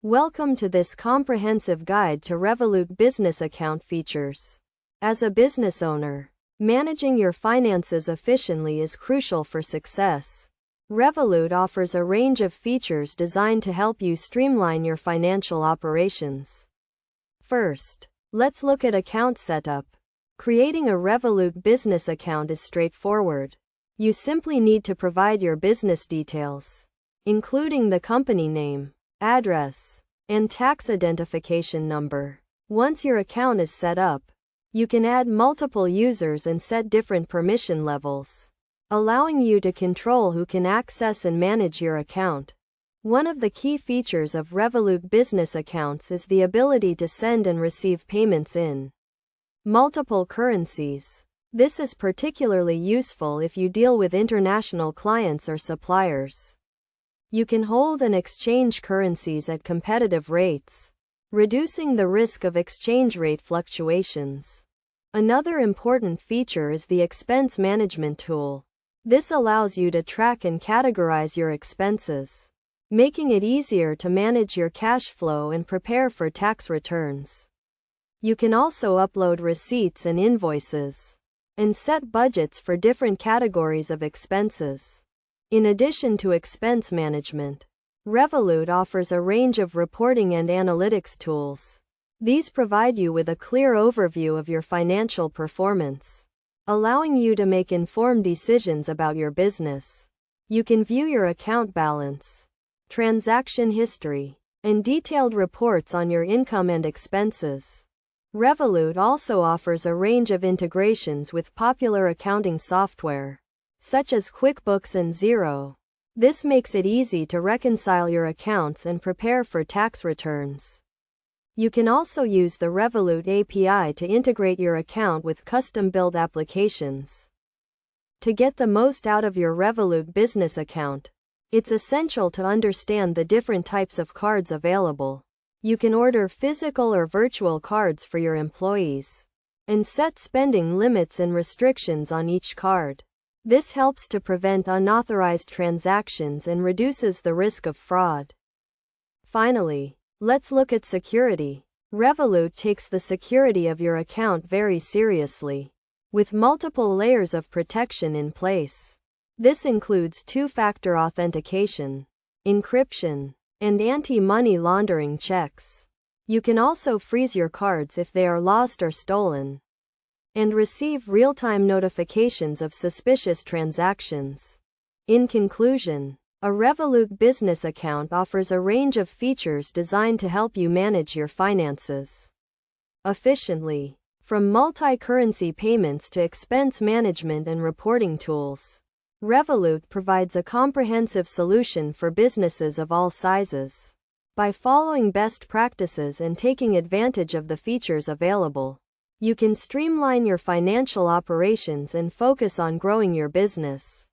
Welcome to this comprehensive guide to Revolut business account features. As a business owner, managing your finances efficiently is crucial for success. Revolut offers a range of features designed to help you streamline your financial operations. First, let's look at account setup. Creating a Revolut business account is straightforward. You simply need to provide your business details, including the company name, address, and tax identification number. Once your account is set up, you can add multiple users and set different permission levels, allowing you to control who can access and manage your account. One of the key features of Revolut business accounts is the ability to send and receive payments in multiple currencies. This is particularly useful if you deal with international clients or suppliers. You can hold and exchange currencies at competitive rates, reducing the risk of exchange rate fluctuations. Another important feature is the expense management tool. This allows you to track and categorize your expenses, making it easier to manage your cash flow and prepare for tax returns. You can also upload receipts and invoices, and set budgets for different categories of expenses. In addition to expense management, Revolut offers a range of reporting and analytics tools. These provide you with a clear overview of your financial performance, allowing you to make informed decisions about your business. You can view your account balance, transaction history, and detailed reports on your income and expenses. Revolut also offers a range of integrations with popular accounting software, such as QuickBooks and Xero. This makes it easy to reconcile your accounts and prepare for tax returns. You can also use the Revolut API to integrate your account with custom-built applications. To get the most out of your Revolut business account, it's essential to understand the different types of cards available. You can order physical or virtual cards for your employees, and set spending limits and restrictions on each card. This helps to prevent unauthorized transactions and reduces the risk of fraud. Finally, let's look at security. Revolut takes the security of your account very seriously, with multiple layers of protection in place. This includes two-factor authentication, encryption, and anti-money laundering checks. You can also freeze your cards if they are lost or stolen, and receive real-time notifications of suspicious transactions. In conclusion, a Revolut business account offers a range of features designed to help you manage your finances efficiently, from multi-currency payments to expense management and reporting tools. Revolut provides a comprehensive solution for businesses of all sizes. By following best practices and taking advantage of the features available, you can streamline your financial operations and focus on growing your business.